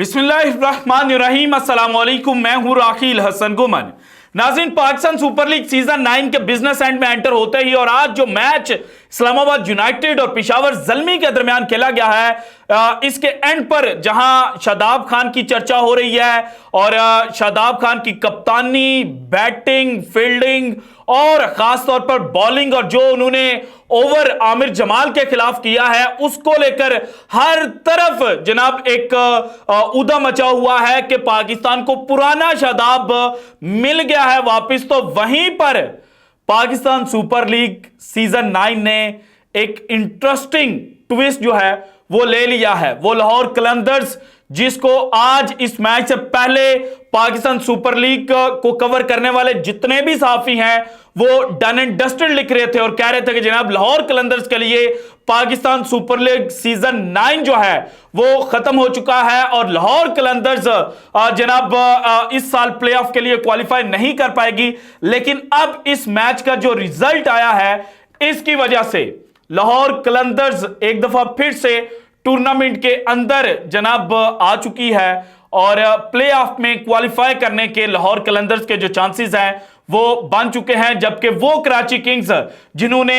बिस्मिल्लाहिर्रहमानिर्रहीम, अस्सलाम वालेकुम। मैं हूं राखील हसन गुमन। नाज़रीन, पाकिस्तान सुपर लीग सीजन 9 के बिजनेस एंड में एंटर होते ही और आज जो मैच इस्लामाबाद यूनाइटेड और पेशावर ज़ल्मी के दरमियान खेला गया है, इसके एंड पर जहां शादाब खान की चर्चा हो रही है और शादाब खान की कप्तानी, बैटिंग, फील्डिंग और खासतौर पर बॉलिंग और जो उन्होंने ओवर आमिर जमाल के खिलाफ किया है उसको लेकर हर तरफ जनाब एक उदा मचा हुआ है कि पाकिस्तान को पुराना शादाब मिल गया है वापस। तो वहीं पर पाकिस्तान सुपर लीग सीजन 9 ने एक इंटरेस्टिंग ट्विस्ट जो है वो ले लिया है। वो लाहौर कलंदर्स, जिसको आज इस मैच से पहले पाकिस्तान सुपर लीग को कवर करने वाले जितने भी साफी हैं वो डन एंड डस्टेड लिख रहे थे और कह रहे थे कि जनाब लाहौर कलंदर्स के लिए पाकिस्तान सुपर लीग सीजन 9 जो है वो खत्म हो चुका है और लाहौर कलंदर्स जनाब इस साल प्लेऑफ के लिए क्वालिफाई नहीं कर पाएगी। लेकिन अब इस मैच का जो रिजल्ट आया है इसकी वजह से लाहौर कलंदर्स एक दफा फिर से टूर्नामेंट के अंदर जनाब आ चुकी है और प्ले ऑफ में क्वालिफाई करने के लाहौर कलंदर्स के जो चांसेस हैं वो बन चुके हैं। जबकि वो कराची किंग्स जिन्होंने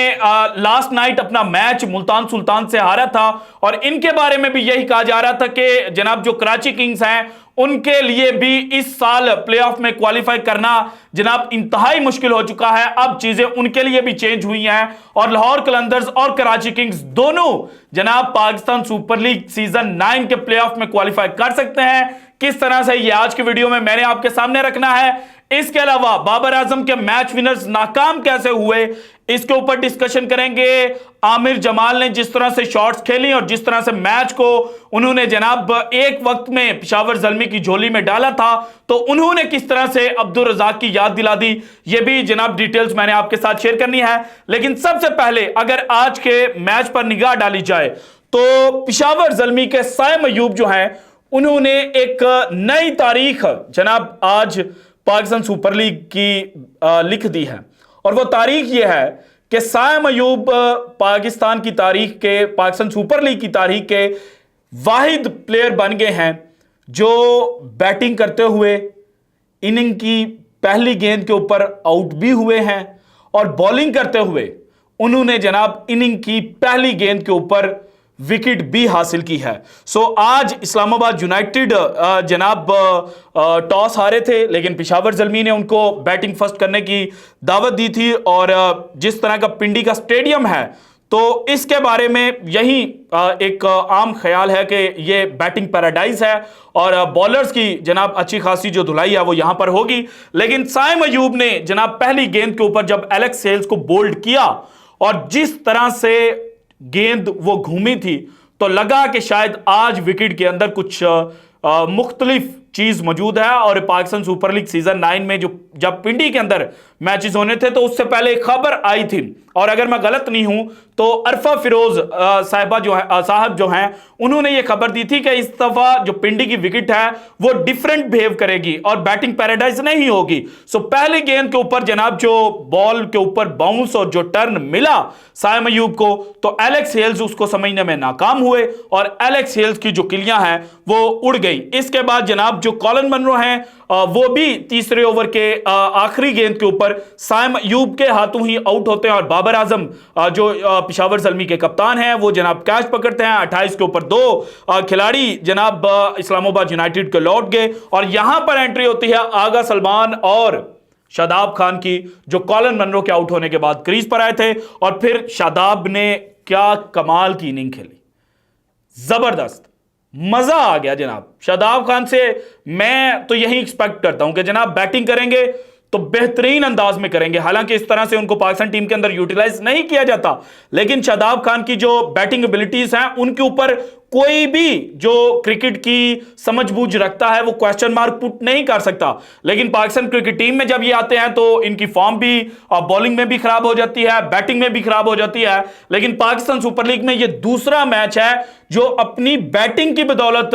लास्ट नाइट अपना मैच मुल्तान सुल्तान से हारा था और इनके बारे में भी यही कहा जा रहा था कि जनाब जो कराची किंग्स हैं उनके लिए भी इस साल प्लेऑफ में क्वालिफाई करना जनाब इंतहाई मुश्किल हो चुका है। अब चीजें उनके लिए भी चेंज हुई हैं और लाहौर कलंदर्स और कराची किंग्स दोनों जनाब पाकिस्तान सुपर लीग सीजन 9 के प्लेऑफ में क्वालिफाई कर सकते हैं। किस तरह से ये आज की वीडियो में मैंने आपके सामने रखना है। इसके अलावा बाबर आजम के मैच विनर्स नाकाम कैसे हुए इसके ऊपर डिस्कशन करेंगे। आमिर जमाल ने जिस तरह से शॉट्स खेली और जिस तरह से मैच को उन्होंने जनाब एक वक्त में पेशावर ज़ल्मी की झोली में डाला था तो उन्होंने किस तरह से अब्दुल रज़ाक की याद दिला दी, ये भी जनाब डिटेल्स मैंने आपके साथ शेयर करनी है। लेकिन सबसे पहले अगर आज के मैच पर निगाह डाली जाए तो पेशावर ज़ल्मी के साइम अयूब जो हैं उन्होंने एक नई तारीख जनाब आज पाकिस्तान सुपर लीग की लिख दी है और वो तारीख ये है कि साइम अयूब पाकिस्तान की तारीख के, पाकिस्तान सुपर लीग की तारीख के वाहिद प्लेयर बन गए हैं जो बैटिंग करते हुए इनिंग की पहली गेंद के ऊपर आउट भी हुए हैं और बॉलिंग करते हुए उन्होंने जनाब इनिंग की पहली गेंद के ऊपर विकेट भी हासिल की है। सो आज इस्लामाबाद यूनाइटेड जनाब टॉस हारे थे लेकिन पेशावर ज़ल्मी ने उनको बैटिंग फर्स्ट करने की दावत दी थी और जिस तरह का पिंडी का स्टेडियम है तो इसके बारे में यही एक आम ख्याल है कि ये बैटिंग पैराडाइज है और बॉलर्स की जनाब अच्छी खासी जो धुलाई है वो यहां पर होगी। लेकिन साइम अयूब ने जनाब पहली गेंद के ऊपर जब एलेक्स हेल्स को बोल्ड किया और जिस तरह से गेंद वो घूमी थी तो लगा कि शायद आज विकेट के अंदर कुछ मुख्तलिफ चीज मौजूद है। और पाकिस्तान सुपर लीग सीजन 9 में जो जब पिंडी के अंदर मैचेस होने थे तो उससे पहले एक खबर आई थी और अगर मैं गलत नहीं हूं तो अरफा फिरोज साहब जो हैं उन्होंने ये खबर दी थी कि इस दफा जो पिंडी की विकेट है वो डिफरेंट बिहेव करेगी और बैटिंग पैराडाइज नहीं होगी। सो पहली गेंद के ऊपर जनाब जो बॉल के ऊपर बाउंस और जो टर्न मिला साइम अयूब को तो एलेक्स हेल्स उसको समझने में नाकाम हुए और एलेक्स हेल्स की जो किलियां हैं वो उड़ गई। इसके बाद जनाब जो कॉलिन मनरो हैं वो भी तीसरे ओवर के आखिरी गेंद के ऊपर साइम अयूब के हाथों ही आउट होते हैं और बाबर आजम जो पेशावर ज़ल्मी के कप्तान हैं वो जनाब कैच पकड़ते हैं। 28 के ऊपर 2 खिलाड़ी जनाब इस्लामाबाद यूनाइटेड के लौट गए और यहां पर एंट्री होती है आगा सलमान और शादाब खान की जो कॉलिन मनरो के आउट होने के बाद क्रीज पर आए थे और फिर शादाब ने क्या कमाल की इनिंग खेली, जबरदस्त, मजा आ गया जनाब। शादाब खान से मैं तो यही एक्सपेक्ट करता हूं कि जनाब बैटिंग करेंगे तो बेहतरीन अंदाज में करेंगे। हालांकि इस तरह से उनको पाकिस्तान टीम के अंदर यूटिलाइज नहीं किया जाता लेकिन शादाब खान की जो बैटिंग एबिलिटीज हैं उनके ऊपर कोई भी जो क्रिकेट की समझबूझ रखता है वो क्वेश्चन मार्क पुट नहीं कर सकता। लेकिन पाकिस्तान क्रिकेट टीम में जब ये आते हैं तो इनकी फॉर्म भी बॉलिंग में भी खराब हो जाती है, बैटिंग में भी खराब हो जाती है। लेकिन पाकिस्तान सुपर लीग में ये दूसरा मैच है जो अपनी बैटिंग की बदौलत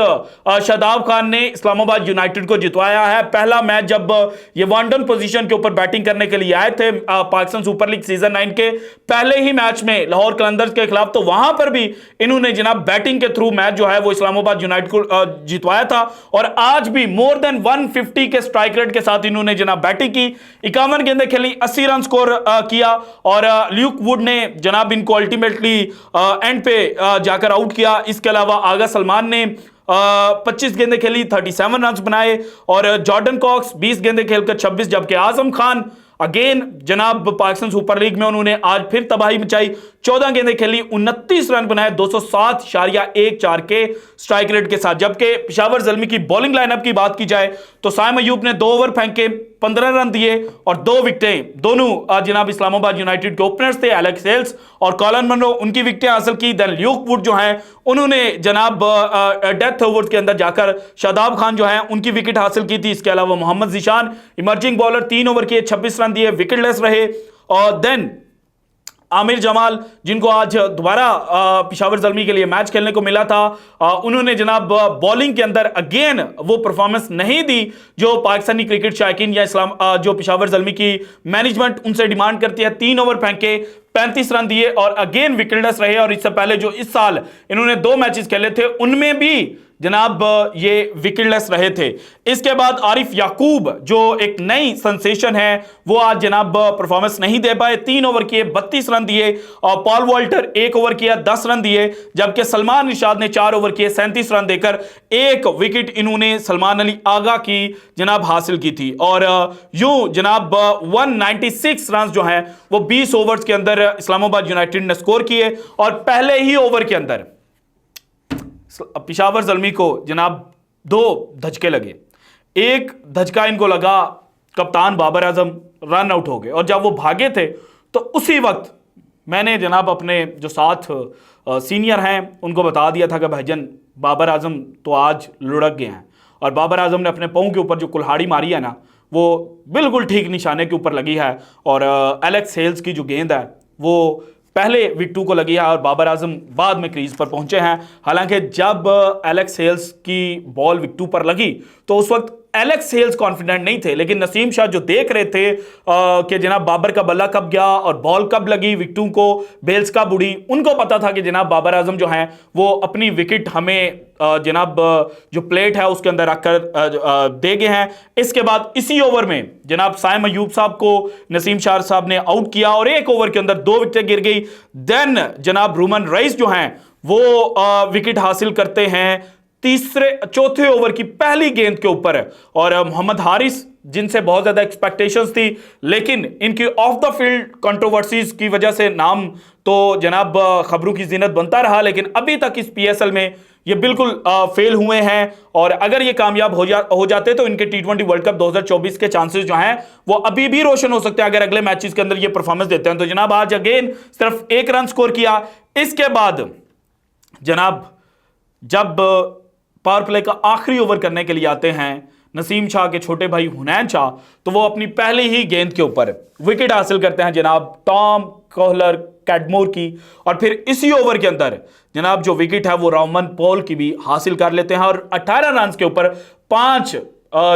शादाब खान ने इस्लामाबाद यूनाइटेड को जितवाया है। पहला मैच जब ये वन डाउन पोजीशन के ऊपर बैटिंग करने के लिए आए थे पाकिस्तान सुपर लीग सीजन 9 के पहले ही मैच में लाहौर कलंदर्स के खिलाफ तो वहां पर भी इन्होंने जनाब बैटिंग के थ्रू थ्रू मैच जो है वो इस्लामाबाद यूनाइटेड को जितवाया था। और आज भी मोर देन 150 के स्ट्राइक रेट के साथ इन्होंने जनाब बैटिंग की, 51 गेंदें खेली, 80 रन स्कोर किया और ल्यूक वुड ने जनाब इनको अल्टीमेटली एंड पे जाकर आउट किया। इसके अलावा आगा सलमान ने 25 गेंदें खेली, 37 रन बनाए और जॉर्डन कॉक्स 20 गेंदें खेलकर 26, जबकि आजम खान अगेन जनाब पाकिस्तान सुपर लीग में उन्होंने आज फिर तबाही मचाई, 14 गेंदें खेली, 29 रन बनाए, 207.14 के स्ट्राइक रेट के साथ। जबकि पेशावर ज़ल्मी की बॉलिंग लाइनअप की बात की जाए तो साइम अयूब ने 2 ओवर फेंके, 15 रन दिए और 2 विकेटें, दोनों जनाब इस्लामाबाद यूनाइटेड के ओपनर्स थे एलेक्स हेल्स और कॉलन मनरो, उनकी विकेटें हासिल की। देन ल्यूक वुड जो हैं उन्होंने जनाब डेथ ओवर्स के अंदर जाकर शादाब खान जो हैं उनकी विकेट हासिल की थी। इसके अलावा Mohammad Zeeshan emerging bowler 3 over किए, 26 रन दिए, विकेटलेस रहे। और देन आमिर जमाल जिनको आज दोबारा पेशावर ज़ल्मी के लिए मैच खेलने को मिला था, उन्होंने जनाब बॉलिंग के अंदर अगेन वो परफॉर्मेंस नहीं दी जो पाकिस्तानी क्रिकेट शायकीन या जो पेशावर ज़ल्मी की मैनेजमेंट उनसे डिमांड करती है। 3 ओवर फेंके, 35 रन दिए और अगेन विकेटलेस रहे। और इससे पहले जो इस साल इन्होंने 2 मैचेस खेले थे उनमें भी जनाब ये विकेटलेस रहे थे। इसके बाद आरिफ याकूब जो एक नई सेंसेशन है वो आज जनाब परफॉर्मेंस नहीं दे पाए, 3 ओवर किए, 32 रन दिए और पॉल वॉल्टर 1 ओवर किया, 10 रन दिए, जबकि सलमान निशाद ने 4 ओवर किए, 37 रन देकर 1 विकेट इन्होंने सलमान अली आगा की जनाब हासिल की थी। और यूं जनाब 196 रन जो हैं वो 20 ओवर्स के अंदर इस्लामाबाद यूनाइटेड ने स्कोर किए और पहले ही ओवर के अंदर पेशावर ज़ल्मी को जनाब 2 धचके लगे। एक धचका इनको लगा, कप्तान बाबर आजम रन आउट हो गए और जब वो भागे थे तो उसी वक्त मैंने जनाब अपने जो साथ सीनियर हैं उनको बता दिया था कि भाईजान बाबर आजम तो आज लुढ़क गए हैं। और बाबर आजम ने अपने पाँव के ऊपर जो कुल्हाड़ी मारी है ना वो बिल्कुल ठीक निशाने के ऊपर लगी है और एलेक्स हेल्स की जो गेंद है वो पहले विकेट को लगी है और बाबर आजम बाद में क्रीज पर पहुंचे हैं। हालांकि जब एलेक्स हेल्स की बॉल विकेट पर लगी तो उस वक्त एलेक्स हेल्स कॉन्फिडेंट नहीं थे, लेकिन नसीम शाह जो देख रहे थे कि जनाब बाबर का बल्ला कब गया और बॉल कब लगी विकेटों को, बेल्स कब उड़ी, उनको पता था कि जनाब बाबर आजम जो हैं वो अपनी विकेट हमें जनाब जो प्लेट है उसके अंदर रखकर दे गए हैं। इसके बाद इसी ओवर में जनाब साइम अयूब साहब को नसीम शाह साहब ने आउट किया और 1 ओवर के अंदर 2 विकेटें गिर गई। देन जनाब रूमन रईस जो हैं वो विकेट हासिल करते हैं चौथे ओवर की पहली गेंद के ऊपर और मोहम्मद हारिस जिनसे बहुत ज्यादा एक्सपेक्टेशंस थी लेकिन इनकी ऑफ द फील्ड कंट्रोवर्सीज की वजह से नाम तो जनाब खबरों की जीनत बनता रहा, लेकिन अभी तक इस पीएसएल में ये बिल्कुल फेल हुए हैं। और अगर ये कामयाब हो जाते तो इनके T20 वर्ल्ड कप 2024 के चांसेस जो हैं वो अभी भी रोशन हो सकते हैं अगर अगले मैचेस के अंदर ये परफॉर्मेंस देते हैं। तो जनाब आज अगेन सिर्फ 1 रन स्कोर किया। इसके बाद जनाब जब पावर प्ले का आखिरी ओवर करने के लिए आते हैं नसीम शाह के छोटे भाई हुनैन शाह, तो वो अपनी पहली ही गेंद के ऊपर विकेट हासिल करते हैं जनाब टॉम कोहलर कैडमोर की और फिर इसी ओवर के अंदर जनाब जो विकेट है वो रोमन पॉल की भी हासिल कर लेते हैं और 18 रन के ऊपर 5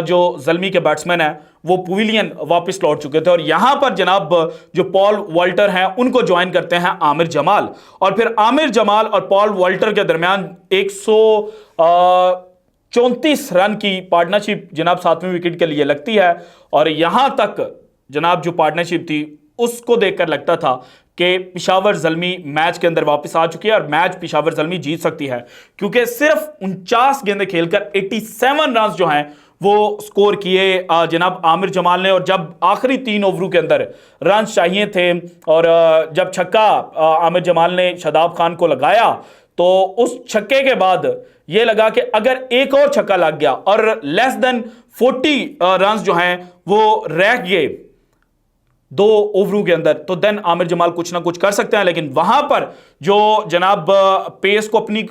जो ज़ल्मी के बैट्समैन हैं वो पवेलियन वापस लौट चुके थे और यहां पर जनाब जो पॉल वॉल्टर हैं उनको ज्वाइन करते हैं आमिर जमाल और फिर आमिर जमाल और पॉल वॉल्टर के दरमियान 134 रन की पार्टनरशिप जनाब 7वें विकेट के लिए लगती है और यहां तक जनाब जो पार्टनरशिप थी उसको देखकर लगता था कि पेशावर ज़ल्मी मैच के अंदर वापस आ चुकी है और मैच पेशावर ज़ल्मी जीत सकती है क्योंकि सिर्फ 49 गेंदें खेलकर 87 रन जो हैं वो स्कोर किए जनाब आमिर जमाल ने। और जब आखिरी 3 ओवरों के अंदर रन चाहिए थे और जब छक्का आमिर जमाल ने शादाब खान को लगाया तो उस छक्के के बाद ये लगा कि अगर एक और छक्का लग गया और लेस देन 40 रन जो हैं वो रह गए 2 ओवरों के अंदर तो देन आमिर जमाल कुछ ना कुछ कर सकते हैं। लेकिन वहां पर जो जनाब पेस को अपनी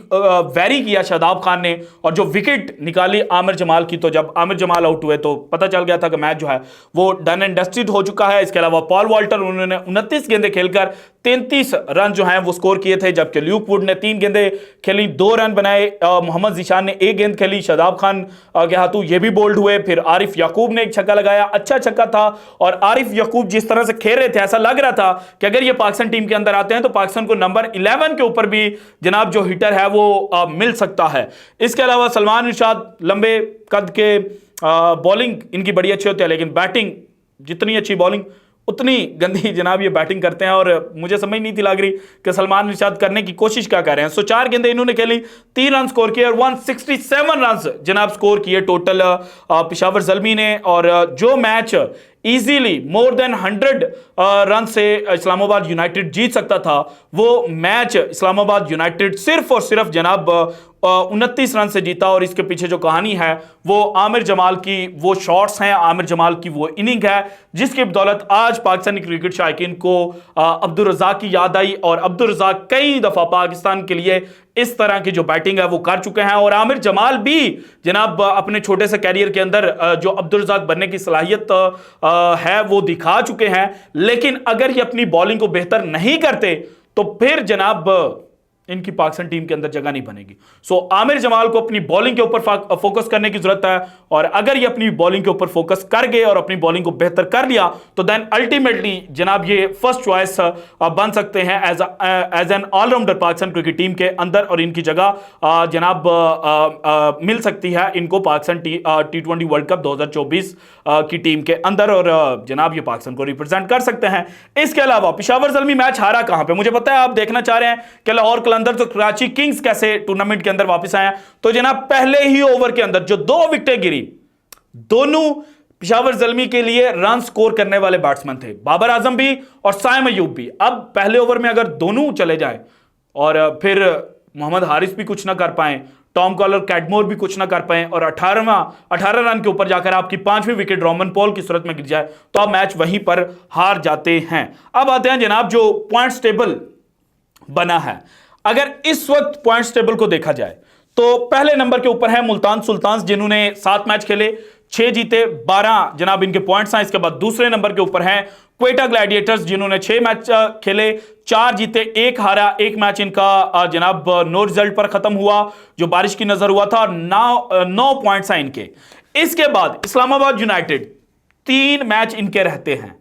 वेरी किया शादाब खान ने और जो विकेट निकाली आमिर जमाल की, तो जब आमिर जमाल आउट हुए तो पता चल गया था कि मैच जो है वो डन एंड डस्टेड हो चुका है। इसके अलावा पॉल वॉल्टर उन्होंने 29 गेंदें खेलकर 33 रन जो हैं वो स्कोर किए थे, जबकि ल्यूक वुड ने 3 गेंदें खेली 2 रन बनाए। मोहम्मद जीशान ने 1 गेंद खेली, शादाब खान के हाथों ये भी बोल्ड हुए। फिर आरिफ याकूब ने एक छक्का लगाया, अच्छा छक्का था और आरिफ याकूब जिस तरह से खेल रहे थे, ऐसा लग रहा था कि अगर ये पाकिस्तान टीम के अंदर आते हैं तो पाकिस्तान को नंबर 11 के ऊपर भी जनाब जो हिटर है वो मिल सकता है। इसके अलावा सलमान इरशाद लंबे कद के, बॉलिंग इनकी बड़ी अच्छी होती है, लेकिन बैटिंग जितनी अच्छी बॉलिंग उतनी गंदी जनाब ये बैटिंग करते हैं। और मुझे समझ नहीं थी लग रही कि सलमान इरशाद करने की कोशिश क्या कर रहे हैं। सो 4 गेंदें इन्होंने खेली, 3 रन स्कोर किए और 167 रन जनाब स्कोर किए टोटल पेशावर ज़ल्मी ने। और जो match easily more than 100 run से इस्लामाबाद यूनाइटेड जीत सकता था, वो मैच इस्लामाबाद यूनाइटेड सिर्फ और सिर्फ जनाब 29 रन से जीता। और इसके पीछे जो कहानी है वो आमिर जमाल की वो शॉट्स हैं, आमिर जमाल की वो इनिंग है, जिसकी बदौलत आज पाकिस्तानी क्रिकेट शायकीन को अब्दुल रज़ाक की याद आई। और अब्दुल रज़ाक कई दफ़ा पाकिस्तान के लिए इस तरह की जो बैटिंग है वो कर चुके हैं। और आमिर जमाल भी जनाब अपने छोटे से कैरियर के अंदर जो अब्दुल रज़ाक बनने की सलाहियत है वो दिखा चुके हैं। लेकिन अगर ये अपनी बॉलिंग को बेहतर नहीं करते तो फिर जनाब इनकी पाकिस्तान टीम के अंदर जगह नहीं बनेगी। सो आमिर जमाल को अपनी बॉलिंग के ऊपर फोकस करने की जरूरत है। और अगर ये अपनी बॉलिंग के ऊपर फोकस कर गए और अपनी बॉलिंग को बेहतर कर लिया तो देन अल्टीमेटली जनाब ये फर्स्ट चॉइस बन सकते हैं as an all rounder Pakistan cricket team के अंदर। और इनकी जगह जनाब मिल सकती है इनको पाकिस्तान T20 वर्ल्ड कप 2024 की टीम के अंदर। और जनाब ये पाकिस्तान को रिप्रेजेंट कर सकते हैं। इसके अलावा पेशावर ज़ल्मी मैच हारा कहां पे, मुझे पता है आप देखना चाह रहे हैं कि लाहौर अंदर तो कराची किंग्स कैसे टूर्नामेंट के अंदर वापस आए। तो जनाब पहले ही ओवर के अंदर जो 2 विकेटें गिरी, दोनों पेशावर ज़ल्मी के लिए रन स्कोर करने वाले बैट्समैन थे, बाबर आजम भी और साइम अयूब भी। अब पहले ओवर में अगर दोनों चले जाए और फिर मोहम्मद हारिस भी कुछ ना कर पाए, टॉम कॉलर कैडमोर भी कुछ ना कर पाए और 18 रन के ऊपर जाकर आपकी 5वीं विकेट रोमन पॉल की सूरत में गिर जाए तो आप मैच वहीं पर हार जाते हैं। अब आते हैं जनाब जो पॉइंट्स टेबल बना है। अगर इस वक्त पॉइंट्स टेबल को देखा जाए तो पहले नंबर के ऊपर है मुल्तान सुल्तान्स, जिन्होंने 7 मैच खेले, 6 जीते, 12 जनाब इनके पॉइंट्स हैं। इसके बाद दूसरे नंबर के ऊपर हैं क्वेटा ग्लैडिएटर्स, जिन्होंने 6 मैच खेले, 4 जीते, 1 हारा। 1 मैच इनका जनाब नो रिजल्ट पर खत्म हुआ जो बारिश की नजर हुआ था। 9 पॉइंट्स हैं इनके। इसके बाद इस्लामाबाद यूनाइटेड 3 मैच इनके रहते हैं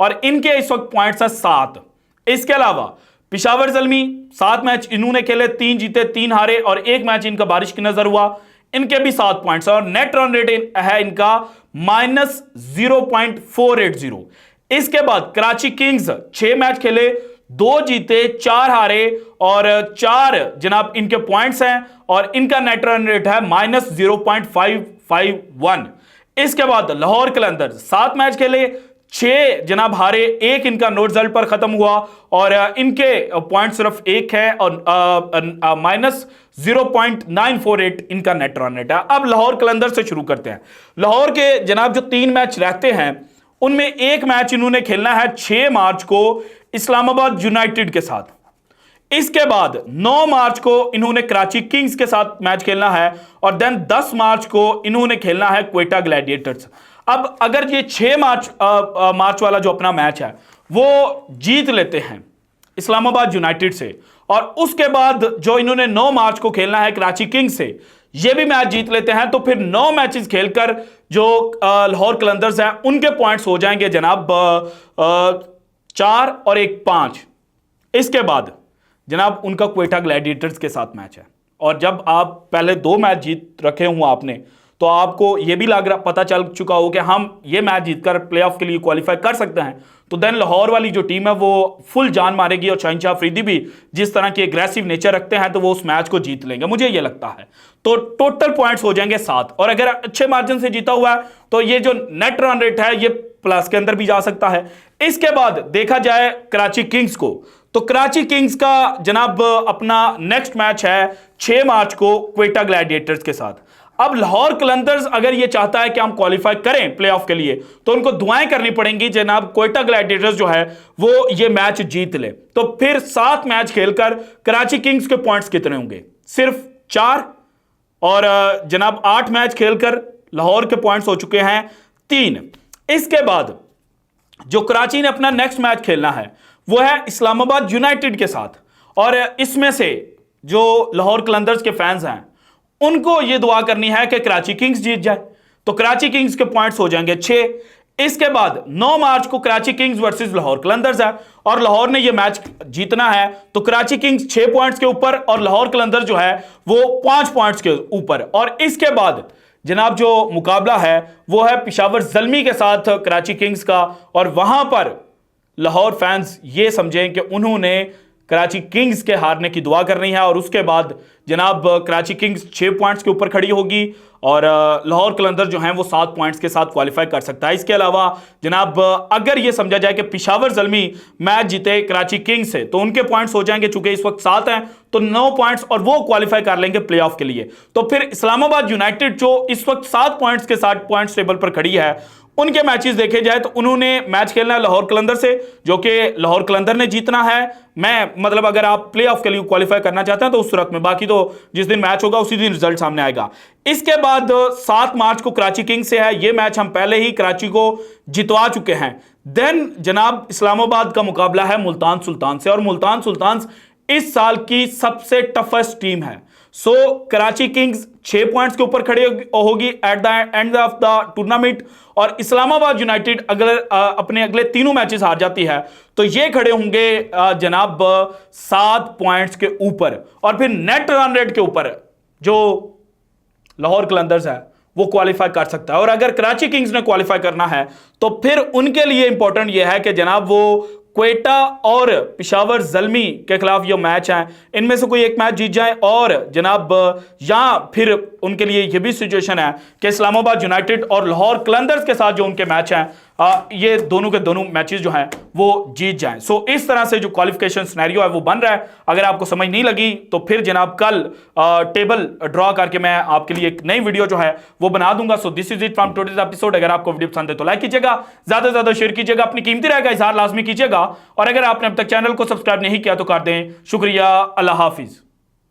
और इनके इस वक्त पॉइंट्स हैं 7। इसके अलावा पेशावर ज़ल्मी 7 मैच इन्होंने खेले, 3 जीते, 3 हारे और 1 मैच इनका बारिश की नजर हुआ, इनके भी 7 पॉइंट्स और नेट रन रेट है इनका -0.480। इसके बाद कराची किंग्स 6 मैच खेले, 2 जीते, 4 हारे और 4 जनाब इनके पॉइंट्स हैं और इनका नेट रन रेट है -0.551। इसके बाद लाहौर कलंदर्स 7 मैच खेले, 6 जनाब हारे, 1 इनका नो रिजल्ट पर खत्म हुआ और इनके पॉइंट सिर्फ 1 है और -0.948 इनका नेट रन रेट है। अब लाहौर कलंदर से शुरू करते हैं। लाहौर के जनाब जो 3 मैच रहते हैं उनमें 1 मैच इन्होंने खेलना है 6 मार्च को इस्लामाबाद यूनाइटेड के साथ। इसके बाद 9 मार्च को इन्होंने कराची किंग्स के साथ मैच खेलना है और देन 10 मार्च को इन्होंने खेलना है क्वेटा ग्लैडिएटर्स। अब अगर ये 6 मार्च वाला जो अपना मैच है वो जीत लेते हैं इस्लामाबाद यूनाइटेड से और उसके बाद जो इन्होंने 9 मार्च को खेलना है कराची किंग्स से, ये भी मैच जीत लेते हैं तो फिर 9 मैचेस खेलकर जो लाहौर कलंदर्स हैं उनके पॉइंट्स हो जाएंगे जनाब 4 और 1 5। इसके बाद जनाब उनका क्वेटा ग्लैडिएटर्स के साथ मैच है और जब आप पहले 2 मैच जीत रखे हुए आपने तो आपको यह भी पता चल चुका हो कि हम ये मैच जीतकर प्लेऑफ के लिए क्वालिफाई कर सकते हैं। तो देन लाहौर वाली जो टीम है वो फुल जान मारेगी और शहनशाह अफरीदी भी जिस तरह की एग्रेसिव नेचर रखते हैं तो वो उस मैच को जीत लेंगे, मुझे ये लगता है। तो टोटल पॉइंट्स हो जाएंगे 7 और अगर अच्छे मार्जिन से जीता हुआ है तो ये जो नेट रन रेट है ये प्लस के अंदर भी जा सकता है। इसके बाद देखा जाए कराची किंग्स को, तो कराची किंग्स का जनाब अपना नेक्स्ट मैच है 6 मार्च को क्वेटा ग्लैडिएटर्स के साथ। अब लाहौर कलंदर्स अगर ये चाहता है कि हम क्वालिफाई करें प्लेऑफ के लिए तो उनको दुआएं करनी पड़ेंगी जनाब क्वेटा ग्लैडिएटर्स जो है वो ये मैच जीत ले। तो फिर 7 मैच खेलकर कराची किंग्स के पॉइंट्स कितने होंगे? सिर्फ 4 और जनाब 8 मैच खेलकर लाहौर के पॉइंट्स हो चुके हैं 3। इसके बाद जो कराची ने अपना नेक्स्ट मैच खेलना है वो है इस्लामाबाद यूनाइटेड के साथ और इसमें से जो लाहौर कलंदर्स के फैंस हैं उनको यह दुआ करनी है कि कराची किंग्स जीत जाए। तो कराची किंग्स के पॉइंट्स हो जाएंगे 6। इसके बाद 9 मार्च को कराची किंग्स वर्सेस लाहौर कलंदर्स है और लाहौर ने यह मैच जीतना है, तो कराची किंग्स 6 पॉइंट्स के ऊपर और लाहौर कलंदर्स जो है वो 5 पॉइंट्स के ऊपर। और इसके बाद जनाब जो मुकाबला है वो है पेशावर ज़ल्मी के साथ कराची किंग्स का, और वहां पर लाहौर फैंस ये समझें कि उन्होंने कराची किंग्स के हारने की दुआ करनी है, और उसके बाद जनाब कराची किंग्स 6 पॉइंट्स के ऊपर खड़ी होगी और लाहौर कलंदर जो हैं वो 7 पॉइंट्स के साथ क्वालिफाई कर सकता है। इसके अलावा जनाब अगर ये समझा जाए कि पेशावर ज़ल्मी मैच जीते कराची किंग्स से तो उनके पॉइंट्स हो जाएंगे, चूंकि इस वक्त 7 हैं तो 9 पॉइंट्स और वो क्वालिफाई कर लेंगे प्लेऑफ के लिए। तो फिर इस्लामाबाद यूनाइटेड जो इस वक्त 7 पॉइंट्स के साथ पॉइंट्स टेबल पर खड़ी है, उनके मैचेस देखे जाए तो उन्होंने मैच खेलना है लाहौर कलंदर से, जो कि लाहौर कलंदर ने जीतना है। मैं मतलब अगर आप प्लेऑफ के लिए क्वालिफाई करना चाहते हैं तो उस सूरत में, बाकी तो जिस दिन मैच होगा उसी दिन रिजल्ट सामने आएगा। इसके बाद 7 मार्च को कराची किंग्स से है, ये मैच हम पहले ही कराची को जितवा चुके हैं। देन जनाब इस्लामाबाद का मुकाबला है मुल्तान सुल्तान से, और मुल्तान सुल्तान इस साल की सबसे टफेस्ट टीम है। सो कराची किंग्स 6 पॉइंट्स के ऊपर खड़े होगी at the end of the tournament, और इस्लामाबाद यूनाइटेड अगर अपने अगले तीनों मैचेस हार जाती है तो ये खड़े होंगे जनाब 7 पॉइंट्स के ऊपर, और फिर नेट रन रेट के ऊपर जो लाहौर कलंदर्स है वो क्वालिफाई कर सकता है। और अगर कराची किंग्स ने क्वालिफाई करना है तो फिर उनके लिए इंपॉर्टेंट यह है कि जनाब वो क्वेटा और पेशावर ज़ल्मी के खिलाफ ये मैच है, इनमें से कोई एक मैच जीत जाए, और जनाब या फिर उनके लिए ये भी सिचुएशन है कि इस्लामाबाद यूनाइटेड और लाहौर कलंदर्स के साथ जो उनके मैच हैं ये दोनों के दोनों मैचेस जो हैं वो जीत जाएं। सो इस तरह से जो क्वालिफिकेशन सिनेरियो है वो बन रहा है। अगर आपको समझ नहीं लगी तो फिर जनाब कल टेबल ड्रॉ करके मैं आपके लिए एक नई वीडियो जो है वो बना दूंगा। So this is it from today's episode. अगर आपको वीडियो पसंद है तो लाइक कीजिएगा, ज्यादा से ज्यादा शेयर कीजिएगा, अपनी कीमती राय का इजहार लाजमी कीजिएगा, और अगर आपने अब तक चैनल को सब्सक्राइब नहीं किया तो कर दें। शुक्रिया, अल्लाह हाफिज।